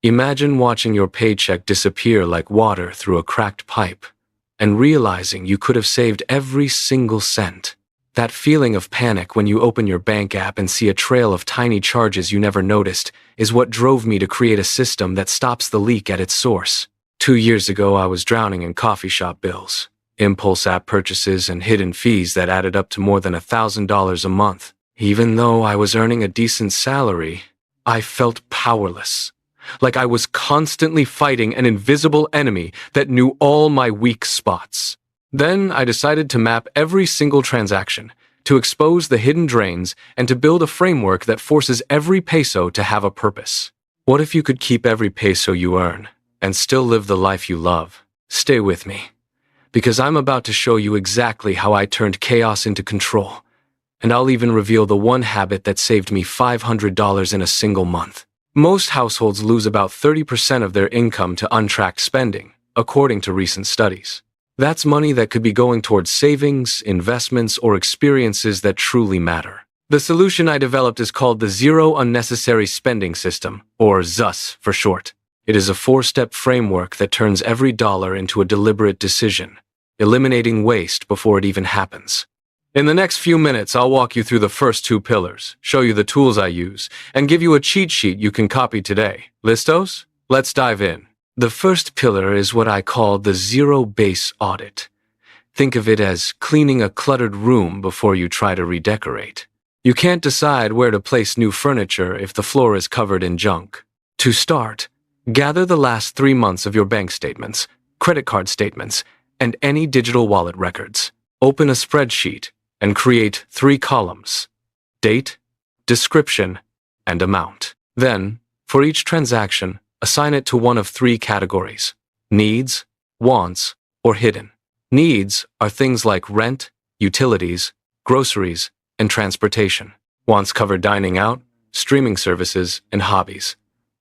Imagine watching your paycheck disappear like water through a cracked pipe, and realizing you could have saved every single cent. That feeling of panic when you open your bank app and see a trail of tiny charges you never noticed is what drove me to create a system that stops the leak at its source. 2 years ago, I was drowning in coffee shop bills, impulse app purchases, and hidden fees that added up to more than $1,000 a month. Even though I was earning a decent salary, I felt powerless, like I was constantly fighting an invisible enemy that knew all my weak spots. Then I decided to map every single transaction, to expose the hidden drains, and to build a framework that forces every peso to have a purpose. What if you could keep every peso you earn and still live the life you love? Stay with me, because I'm about to show you exactly how I turned chaos into control, and I'll even reveal the one habit that saved me $500 in a single month. Most households lose about 30% of their income to untracked spending, according to recent studies. That's money that could be going towards savings, investments, or experiences that truly matter. The solution I developed is called the Zero Unnecessary Spending System, or ZUS for short. It is a 4-step framework that turns every dollar into a deliberate decision, eliminating waste before it even happens. In the next few minutes, I'll walk you through the first 2 pillars, show you the tools I use, and give you a cheat sheet you can copy today. Listos? Let's dive in. The first pillar is what I call the zero-base audit. Think of it as cleaning a cluttered room before you try to redecorate. You can't decide where to place new furniture if the floor is covered in junk. To start, gather the last 3 months of your bank statements, credit card statements, and any digital wallet records. Open a spreadsheet and create 3 columns: date, description, and amount. Then, for each transaction, assign it to one of 3 categories: needs, wants, or hidden. Needs are things like rent, utilities, groceries, and transportation. Wants cover dining out, streaming services, and hobbies.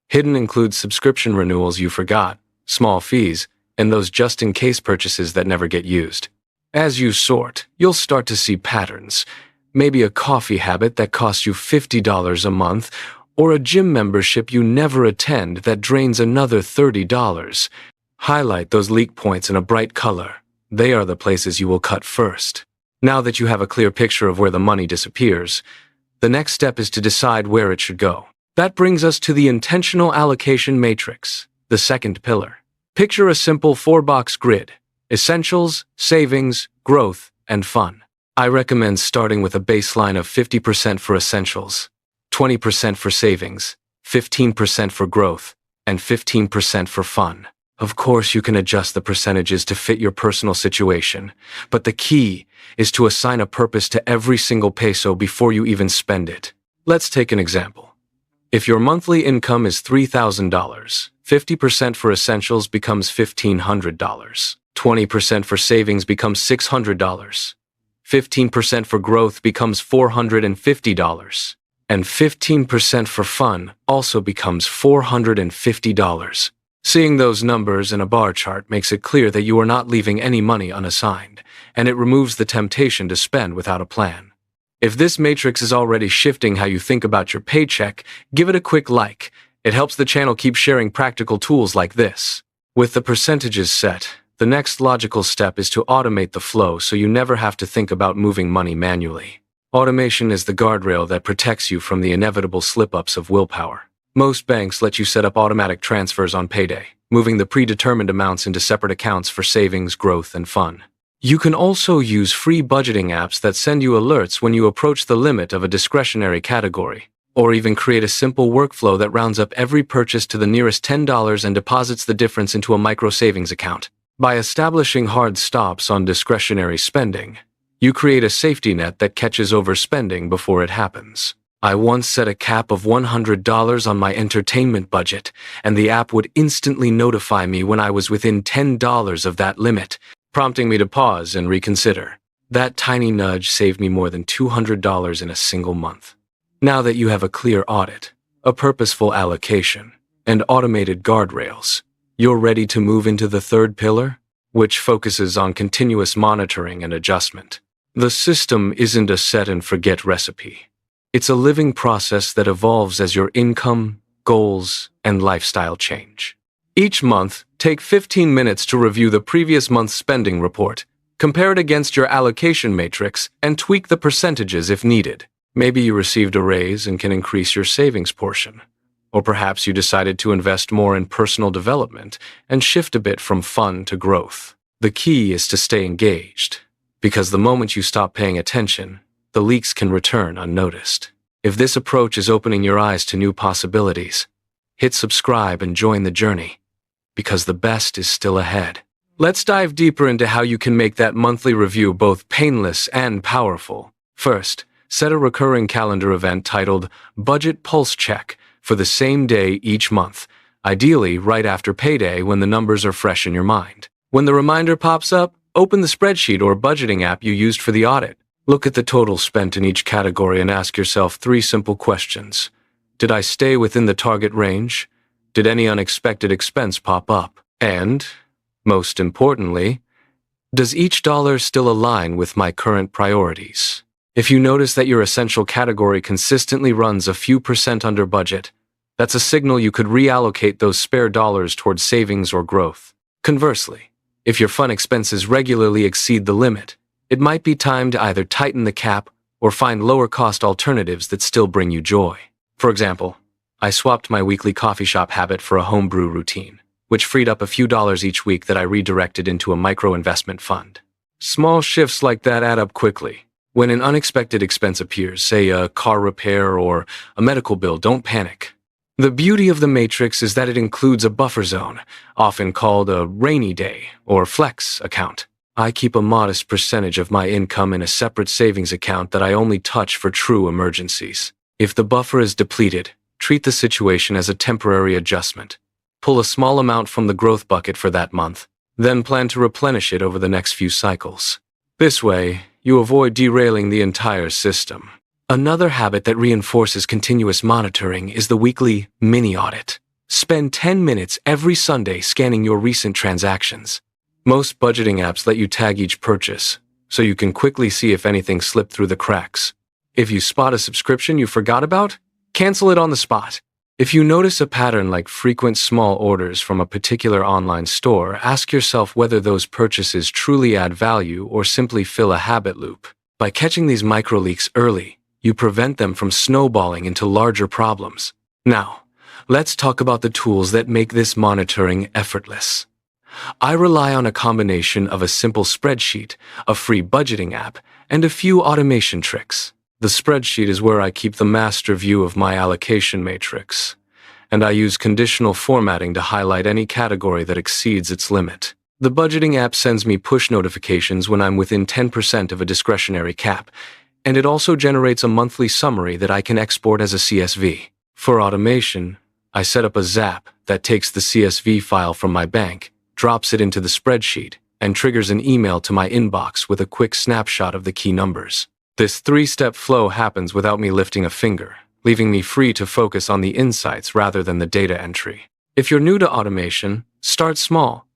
Hidden includes subscription renewals you forgot, small fees, and those just-in-case purchases that never get used. As you sort, you'll start to see patterns. Maybe a coffee habit that costs you $50 a month, or a gym membership you never attend that drains another $30. Highlight those leak points in a bright color. They are the places you will cut first. Now that you have a clear picture of where the money disappears, the next step is to decide where it should go. That brings us to the intentional allocation matrix, the second pillar. Picture a simple 4-box grid: essentials, savings, growth, and fun. I recommend starting with a baseline of 50% for essentials, 20% for savings, 15% for growth, and 15% for fun. Of course, you can adjust the percentages to fit your personal situation, but the key is to assign a purpose to every single peso before you even spend it. Let's take an example. If your monthly income is $3,000, 50% for essentials becomes $1,500. 20% for savings becomes $600. 15% for growth becomes $450. And 15% for fun also becomes $450. Seeing those numbers in a bar chart makes it clear that you are not leaving any money unassigned, and it removes the temptation to spend without a plan. If this matrix is already shifting how you think about your paycheck, give it a quick like. It helps the channel keep sharing practical tools like this. With the percentages set, the next logical step is to automate the flow so you never have to think about moving money manually. Automation is the guardrail that protects you from the inevitable slip-ups of willpower. Most banks let you set up automatic transfers on payday, moving the predetermined amounts into separate accounts for savings, growth, and fun. You can also use free budgeting apps that send you alerts when you approach the limit of a discretionary category, or even create a simple workflow that rounds up every purchase to the nearest $10 and deposits the difference into a micro savings account. By establishing hard stops on discretionary spending, you create a safety net that catches overspending before it happens. I once set a cap of $100 on my entertainment budget, and the app would instantly notify me when I was within $10 of that limit, prompting me to pause and reconsider. That tiny nudge saved me more than $200 in a single month. Now that you have a clear audit, a purposeful allocation, and automated guardrails, you're ready to move into the third pillar, which focuses on continuous monitoring and adjustment. The system isn't a set-and-forget recipe. It's a living process that evolves as your income, goals, and lifestyle change. Each month, take 15 minutes to review the previous month's spending report, compare it against your allocation matrix, and tweak the percentages if needed. Maybe you received a raise and can increase your savings portion. Or perhaps you decided to invest more in personal development and shift a bit from fun to growth. The key is to stay engaged, because the moment you stop paying attention, the leaks can return unnoticed. If this approach is opening your eyes to new possibilities, hit subscribe and join the journey, because the best is still ahead. Let's dive deeper into how you can make that monthly review both painless and powerful. First, set a recurring calendar event titled Budget Pulse Check for the same day each month, ideally right after payday when the numbers are fresh in your mind. When the reminder pops up, open the spreadsheet or budgeting app you used for the audit. Look at the total spent in each category and ask yourself 3 simple questions. Did I stay within the target range? Did any unexpected expense pop up? And, most importantly, does each dollar still align with my current priorities? If you notice that your essential category consistently runs a few percent under budget, that's a signal you could reallocate those spare dollars towards savings or growth. Conversely, if your fun expenses regularly exceed the limit, it might be time to either tighten the cap or find lower-cost alternatives that still bring you joy. For example, I swapped my weekly coffee shop habit for a homebrew routine, which freed up a few dollars each week that I redirected into a micro-investment fund. Small shifts like that add up quickly. When an unexpected expense appears, say a car repair or a medical bill, don't panic. The beauty of the matrix is that it includes a buffer zone, often called a rainy day or flex account. I keep a modest percentage of my income in a separate savings account that I only touch for true emergencies. If the buffer is depleted, treat the situation as a temporary adjustment. Pull a small amount from the growth bucket for that month, then plan to replenish it over the next few cycles. This way, you avoid derailing the entire system. Another habit that reinforces continuous monitoring is the weekly mini-audit. Spend 10 minutes every Sunday scanning your recent transactions. Most budgeting apps let you tag each purchase, so you can quickly see if anything slipped through the cracks. If you spot a subscription you forgot about, cancel it on the spot. If you notice a pattern like frequent small orders from a particular online store, ask yourself whether those purchases truly add value or simply fill a habit loop. By catching these micro-leaks early, you prevent them from snowballing into larger problems. Now, let's talk about the tools that make this monitoring effortless. I rely on a combination of a simple spreadsheet, a free budgeting app, and a few automation tricks. The spreadsheet is where I keep the master view of my allocation matrix, and I use conditional formatting to highlight any category that exceeds its limit. The budgeting app sends me push notifications when I'm within 10% of a discretionary cap, and it also generates a monthly summary that I can export as a CSV. For automation, I set up a Zap that takes the CSV file from my bank, drops it into the spreadsheet, and triggers an email to my inbox with a quick snapshot of the key numbers. This 3-step flow happens without me lifting a finger, leaving me free to focus on the insights rather than the data entry. If you're new to automation, start small.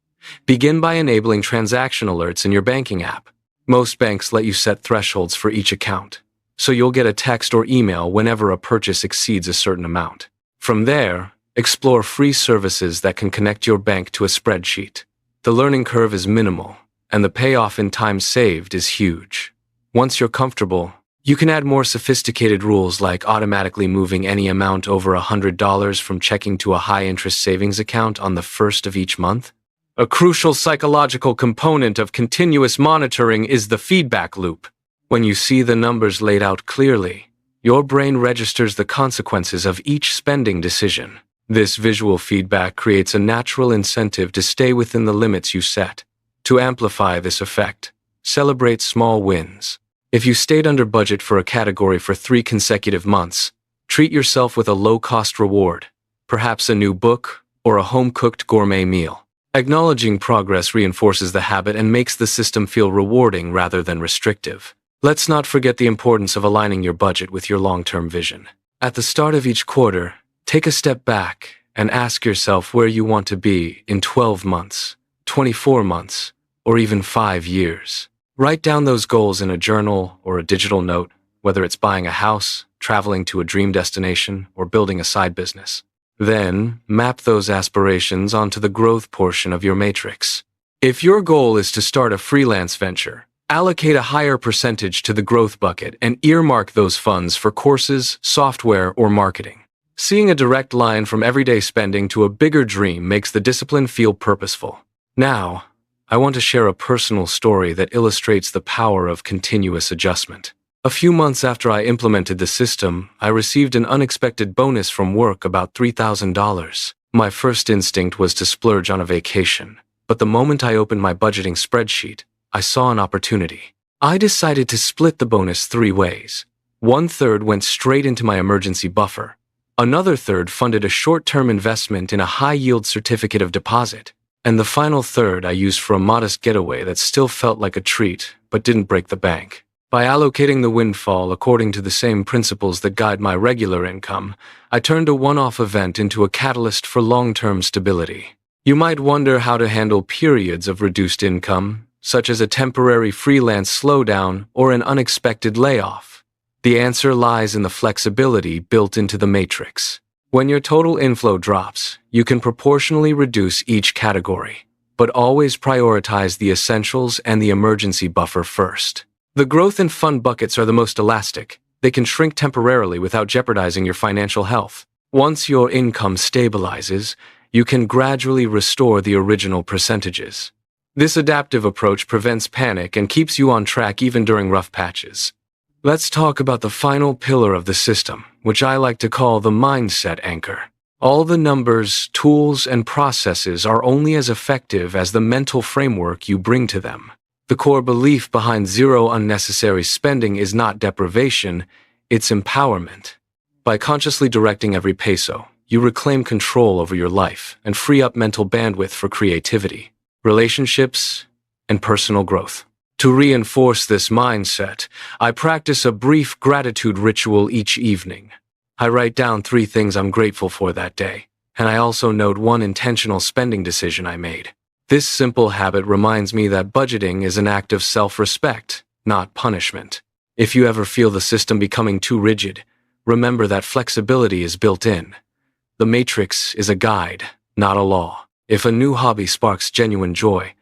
Begin by enabling transaction alerts in your banking app. Most banks let you set thresholds for each account, so you'll get a text or email whenever a purchase exceeds a certain amount. From there, explore free services that can connect your bank to a spreadsheet. The learning curve is minimal, and the payoff in time saved is huge. Once you're comfortable, you can add more sophisticated rules like automatically moving any amount over $100 from checking to a high-interest savings account on the first of each month. A crucial psychological component of continuous monitoring is the feedback loop. When you see the numbers laid out clearly, your brain registers the consequences of each spending decision. This visual feedback creates a natural incentive to stay within the limits you set. To amplify this effect, celebrate small wins. If you stayed under budget for a category for 3 consecutive months, treat yourself with a low-cost reward, perhaps a new book or a home-cooked gourmet meal. Acknowledging progress reinforces the habit and makes the system feel rewarding rather than restrictive. Let's not forget the importance of aligning your budget with your long-term vision. At the start of each quarter, take a step back and ask yourself where you want to be in 12 months, 24 months, or even 5 years. Write down those goals in a journal or a digital note, whether it's buying a house, traveling to a dream destination, or building a side business. Then, map those aspirations onto the growth portion of your matrix. If your goal is to start a freelance venture, allocate a higher percentage to the growth bucket and earmark those funds for courses, software, or marketing. Seeing a direct line from everyday spending to a bigger dream makes the discipline feel purposeful. Now, I want to share a personal story that illustrates the power of continuous adjustment. A few months after I implemented the system, I received an unexpected bonus from work, about $3,000. My first instinct was to splurge on a vacation, but the moment I opened my budgeting spreadsheet, I saw an opportunity. I decided to split the bonus 3 ways. 1/3 went straight into my emergency buffer. Another third funded a short-term investment in a high-yield certificate of deposit. And the final third I used for a modest getaway that still felt like a treat, but didn't break the bank. By allocating the windfall according to the same principles that guide my regular income, I turned a one-off event into a catalyst for long-term stability. You might wonder how to handle periods of reduced income, such as a temporary freelance slowdown or an unexpected layoff. The answer lies in the flexibility built into the matrix. When your total inflow drops, you can proportionally reduce each category, but always prioritize the essentials and the emergency buffer first. The growth and fund buckets are the most elastic. They can shrink temporarily without jeopardizing your financial health. Once your income stabilizes, you can gradually restore the original percentages. This adaptive approach prevents panic and keeps you on track even during rough patches. Let's talk about the final pillar of the system, which I like to call the mindset anchor. All the numbers, tools, and processes are only as effective as the mental framework you bring to them. The core belief behind zero unnecessary spending is not deprivation, it's empowerment. By consciously directing every peso, you reclaim control over your life and free up mental bandwidth for creativity, relationships, and personal growth. To reinforce this mindset, I practice a brief gratitude ritual each evening. I write down 3 things I'm grateful for that day, and I also note 1 intentional spending decision I made. This simple habit reminds me that budgeting is an act of self-respect, not punishment. If you ever feel the system becoming too rigid, remember that flexibility is built in. The matrix is a guide, not a law. If a new hobby sparks genuine joy,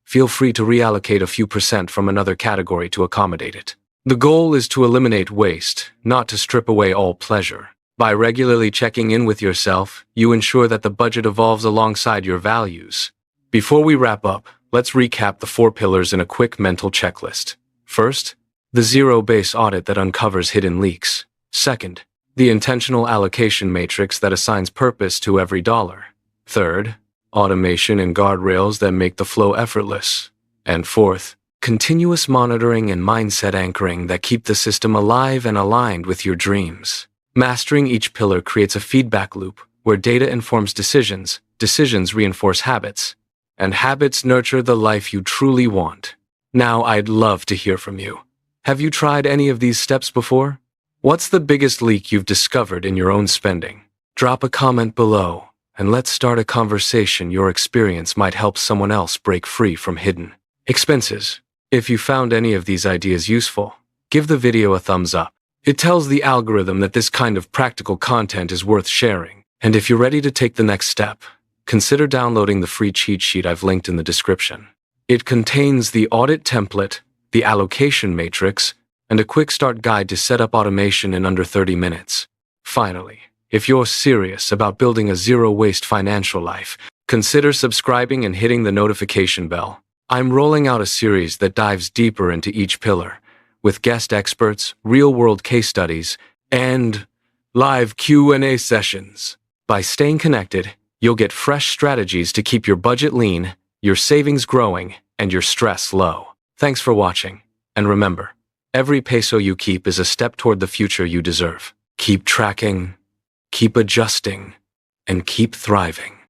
feel free to reallocate a few percent from another category to accommodate it. The goal is to eliminate waste, not to strip away all pleasure. By regularly checking in with yourself, you ensure that the budget evolves alongside your values. Before we wrap up, let's recap the 4 pillars in a quick mental checklist. First, the zero-based audit that uncovers hidden leaks. Second, the intentional allocation matrix that assigns purpose to every dollar. Third, automation and guardrails that make the flow effortless. And fourth, continuous monitoring and mindset anchoring that keep the system alive and aligned with your dreams. Mastering each pillar creates a feedback loop where data informs decisions, decisions reinforce habits, and habits nurture the life you truly want. Now I'd love to hear from you. Have you tried any of these steps before? What's the biggest leak you've discovered in your own spending? Drop a comment below, and let's start a conversation. Your experience might help someone else break free from hidden expenses. If you found any of these ideas useful, give the video a thumbs up. It tells the algorithm that this kind of practical content is worth sharing. And if you're ready to take the next step, consider downloading the free cheat sheet I've linked in the description. It contains the audit template, the allocation matrix, and a quick start guide to set up automation in under 30 minutes. Finally, if you're serious about building a zero-waste financial life, consider subscribing and hitting the notification bell. I'm rolling out a series that dives deeper into each pillar, with guest experts, real-world case studies, and live Q&A sessions. By staying connected, you'll get fresh strategies to keep your budget lean, your savings growing, and your stress low. Thanks for watching, and remember, every peso you keep is a step toward the future you deserve. Keep tracking, keep adjusting, and keep thriving.